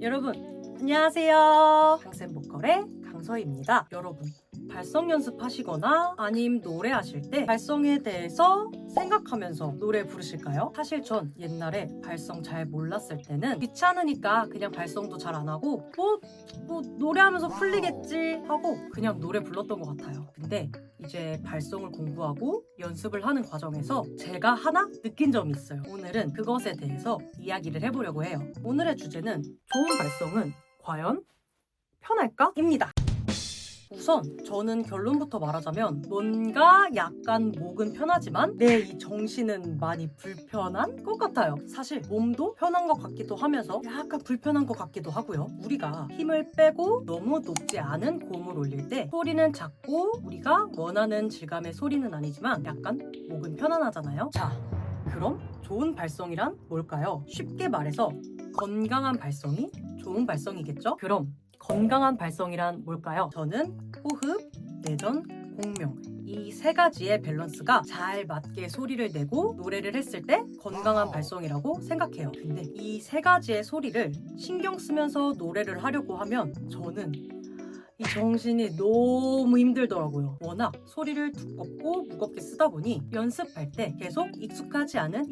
여러분 안녕하세요. 강쌤 보컬의 강서희입니다. 여러분 발성 연습하시거나 아님 노래하실 때 발성에 대해서 생각하면서 노래 부르실까요? 사실 전 옛날에 발성 잘 몰랐을 때는 귀찮으니까 그냥 발성도 잘 안 하고 뭐 노래하면서 풀리겠지 하고 그냥 노래 불렀던 것 같아요. 근데 이제 발성을 공부하고 연습을 하는 과정에서 제가 하나 느낀 점이 있어요. 오늘은 그것에 대해서 이야기를 해보려고 해요. 오늘의 주제는 좋은 발성은 과연 편할까? 입니다. 우선 저는 결론부터 말하자면 뭔가 약간 목은 편하지만 내 이 정신은 많이 불편한 것 같아요. 사실 몸도 편한 것 같기도 하면서 약간 불편한 것 같기도 하고요. 우리가 힘을 빼고 너무 높지 않은 고음을 올릴 때 소리는 작고 우리가 원하는 질감의 소리는 아니지만 약간 목은 편안하잖아요. 자, 그럼 좋은 발성이란 뭘까요? 쉽게 말해서 건강한 발성이 좋은 발성이겠죠? 그럼 건강한 발성이란 뭘까요? 저는 호흡, 내전, 공명 이 세 가지의 밸런스가 잘 맞게 소리를 내고 노래를 했을 때 건강한 발성이라고 생각해요. 근데 이 세 가지의 소리를 신경 쓰면서 노래를 하려고 하면 저는 이 정신이 너무 힘들더라고요. 워낙 소리를 두껍고 무겁게 쓰다 보니 연습할 때 계속 익숙하지 않은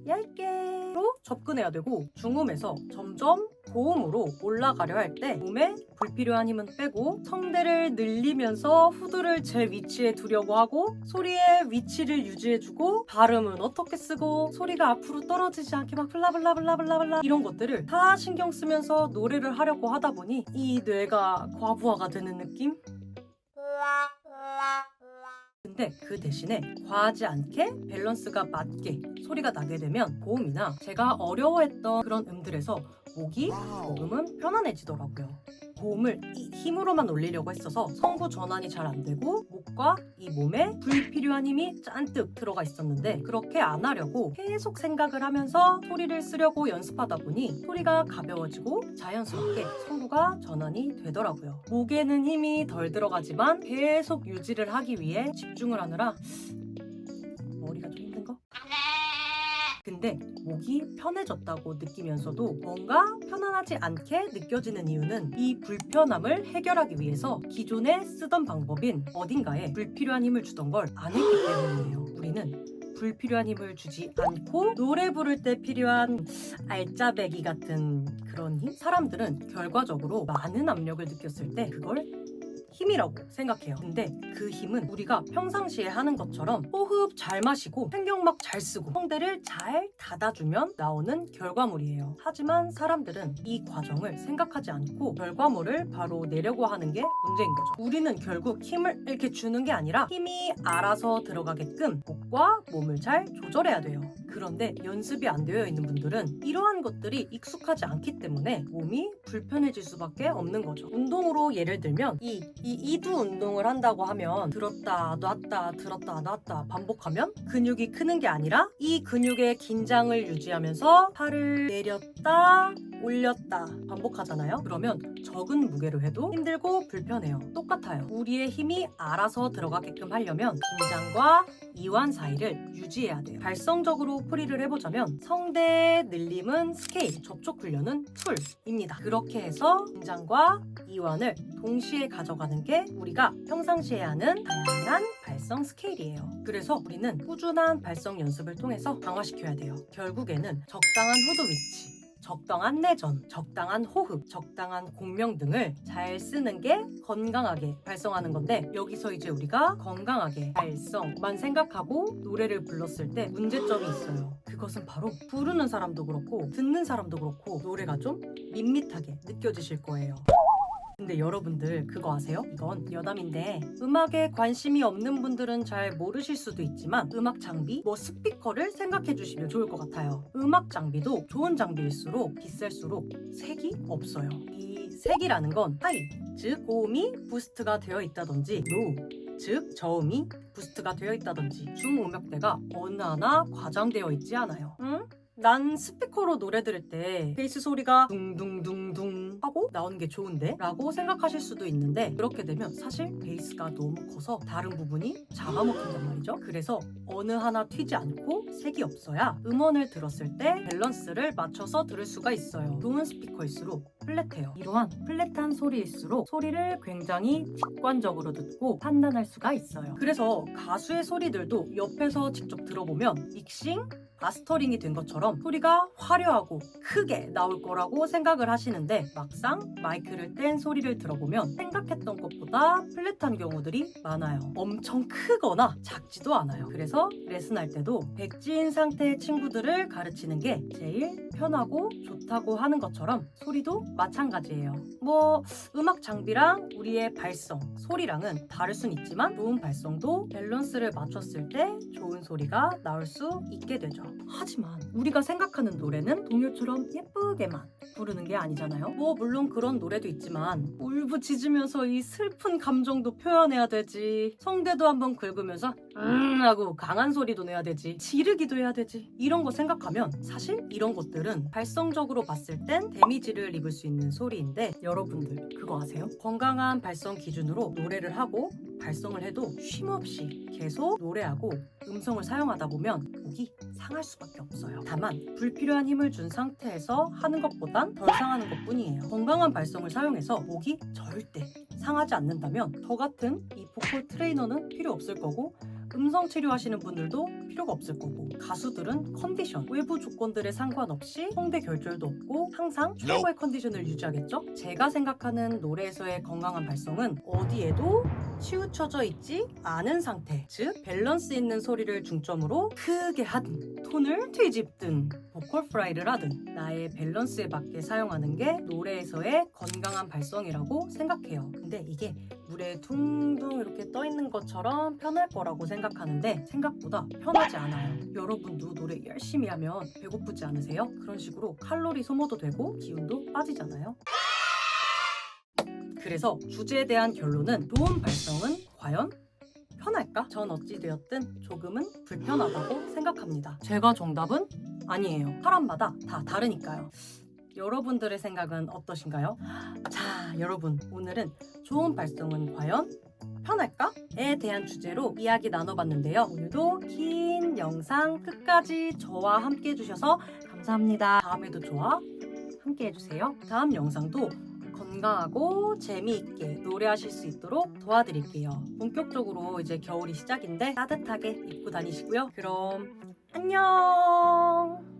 얇게로 접근해야 되고 중음에서 점점 고음으로 올라가려 할 때 몸에 불필요한 힘은 빼고 성대를 늘리면서 후두를 제 위치에 두려고 하고 소리의 위치를 유지해주고 발음은 어떻게 쓰고 소리가 앞으로 떨어지지 않게 막 블라블라블라블라블라 이런 것들을 다 신경 쓰면서 노래를 하려고 하다 보니 이 뇌가 과부하가 되는 느낌? 근데 그 대신에 과하지 않게 밸런스가 맞게 소리가 나게 되면 고음이나 제가 어려워했던 그런 음들에서 목이 조금은 편안해지더라고요. 고음을 이 힘으로만 올리려고 했어서 성부 전환이 잘 안 되고 목과 이 몸에 불필요한 힘이 잔뜩 들어가 있었는데 그렇게 안 하려고 계속 생각을 하면서 소리를 쓰려고 연습하다 보니 소리가 가벼워지고 자연스럽게 성부가 전환이 되더라고요. 목에는 힘이 덜 들어가지만 계속 유지를 하기 위해 집중을 하느라 머리가 좀 힘든 거? 근데 목이 편해졌다고 느끼면서도 뭔가 편안하지 않게 느껴지는 이유는 이 불편함을 해결하기 위해서 기존에 쓰던 방법인 어딘가에 불필요한 힘을 주던 걸 안 했기 때문이에요. 우리는 불필요한 힘을 주지 않고 노래 부를 때 필요한 알짜배기 같은 그런 힘? 사람들은 결과적으로 많은 압력을 느꼈을 때 그걸 힘이라고 생각해요. 근데 그 힘은 우리가 평상시에 하는 것처럼 호흡 잘 마시고 신경막 잘 쓰고 성대를 잘 닫아주면 나오는 결과물이에요. 하지만 사람들은 이 과정을 생각하지 않고 결과물을 바로 내려고 하는 게 문제인 거죠. 우리는 결국 힘을 이렇게 주는 게 아니라 힘이 알아서 들어가게끔 목과 몸을 잘 조절해야 돼요. 그런데 연습이 안 되어 있는 분들은 이러한 것들이 익숙하지 않기 때문에 몸이 불편해질 수밖에 없는 거죠. 운동으로 예를 들면 이 이두 운동을 한다고 하면 들었다 놨다 들었다 놨다 반복하면 근육이 크는 게 아니라 이 근육의 긴장을 유지하면서 팔을 내렸다 올렸다 반복하잖아요. 그러면 적은 무게로 해도 힘들고 불편해요. 똑같아요. 우리의 힘이 알아서 들어가게끔 하려면 긴장과 이완 사이를 유지해야 돼요. 발성적으로 풀이를 해보자면 성대 늘림은 스케일, 접촉 훈련은 툴입니다. 그렇게 해서 긴장과 이완을 동시에 가져가는 게 우리가 평상시에 하는 다양한 발성 스케일이에요. 그래서 우리는 꾸준한 발성 연습을 통해서 강화시켜야 돼요. 결국에는 적당한 후두 위치, 적당한 내전, 적당한 호흡, 적당한 공명 등을 잘 쓰는 게 건강하게 발성하는 건데 여기서 이제 우리가 건강하게 발성만 생각하고 노래를 불렀을 때 문제점이 있어요. 그것은 바로 부르는 사람도 그렇고 듣는 사람도 그렇고 노래가 좀 밋밋하게 느껴지실 거예요. 근데 여러분들 그거 아세요? 이건 여담인데 음악에 관심이 없는 분들은 잘 모르실 수도 있지만 음악 장비, 스피커를 생각해 주시면 좋을 것 같아요. 음악 장비도 좋은 장비일수록 비쌀수록 색이 없어요. 이 색이라는 건 하이, 즉 고음이 부스트가 되어 있다든지 로우, 즉 저음이 부스트가 되어 있다든지 중 음역대가 어느 하나 과장되어 있지 않아요. 응? 난 스피커로 노래 들을 때 베이스 소리가 둥둥둥둥 하고 나오는 게 좋은데? 라고 생각하실 수도 있는데 그렇게 되면 사실 베이스가 너무 커서 다른 부분이 잡아먹힌단 말이죠. 그래서 어느 하나 튀지 않고 색이 없어야 음원을 들었을 때 밸런스를 맞춰서 들을 수가 있어요. 좋은 스피커일수록 플랫해요. 이러한 플랫한 소리일수록 소리를 굉장히 직관적으로 듣고 판단할 수가 있어요. 그래서 가수의 소리들도 옆에서 직접 들어보면 믹싱, 마스터링이 된 것처럼 소리가 화려하고 크게 나올 거라고 생각을 하시는데 막상 마이크를 뗀 소리를 들어보면 생각했던 것보다 플랫한 경우들이 많아요. 엄청 크거나 작지도 않아요. 그래서 레슨할 때도 백지인 상태의 친구들을 가르치는 게 제일 편하고 좋다고 하는 것처럼 소리도 마찬가지예요. 음악 장비랑 우리의 발성, 소리랑은 다를 순 있지만 좋은 발성도 밸런스를 맞췄을 때 좋은 소리가 나올 수 있게 되죠. 하지만 우리가 생각하는 노래는 동요처럼 예쁘게만 부르는 게 아니잖아요. 물론 그런 노래도 있지만 울부짖으면서 이 슬픈 감정도 표현해야 되지. 성대도 한번 긁으면서 하고 강한 소리도 내야 되지. 지르기도 해야 되지. 이런 거 생각하면 사실 이런 것들은 발성적으로 봤을 땐 데미지를 입을 수 있는 소리인데 여러분들 그거 아세요? 건강한 발성 기준으로 노래를 하고 발성을 해도 쉼없이 계속 노래하고 음성을 사용하다 보면 목이 상할 수밖에 없어요. 다만 불필요한 힘을 준 상태에서 하는 것보단 덜 상하는 것뿐이에요. 건강한 발성을 사용해서 목이 절대 상하지 않는다면 저 같은 이 보컬 트레이너는 필요 없을 거고 음성 치료하시는 분들도 필요가 없을 거고 가수들은 컨디션, 외부 조건들에 상관없이 성대 결절도 없고 항상 최고의 컨디션을 유지하겠죠? 제가 생각하는 노래에서의 건강한 발성은 어디에도 치우쳐져 있지 않은 상태, 즉 밸런스 있는 소리를 중점으로 크게 하든 톤을 뒤집든 보컬 프라이를 하든 나의 밸런스에 맞게 사용하는 게 노래에서의 건강한 발성이라고 생각해요. 근데 이게 물에 둥둥 이렇게 떠 있는 것처럼 편할 거라고 생각하는데 생각보다 편하지 않아요. 여러분도 노래 열심히 하면 배고프지 않으세요? 그런 식으로 칼로리 소모도 되고 기운도 빠지잖아요. 그래서 주제에 대한 결론은 좋은 발성은 과연 편할까? 전 어찌되었든 조금은 불편하다고 생각합니다. 제가 정답은 아니에요. 사람마다 다 다르니까요. 여러분들의 생각은 어떠신가요? 자, 여러분 오늘은 좋은 발성은 과연 편할까?에 대한 주제로 이야기 나눠봤는데요. 오늘도 긴 영상 끝까지 저와 함께 해주셔서 감사합니다. 다음에도 저와 함께 해주세요. 다음 영상도 건강하고 재미있게 노래하실 수 있도록 도와드릴게요. 본격적으로 이제 겨울이 시작인데 따뜻하게 입고 다니시고요. 그럼 안녕!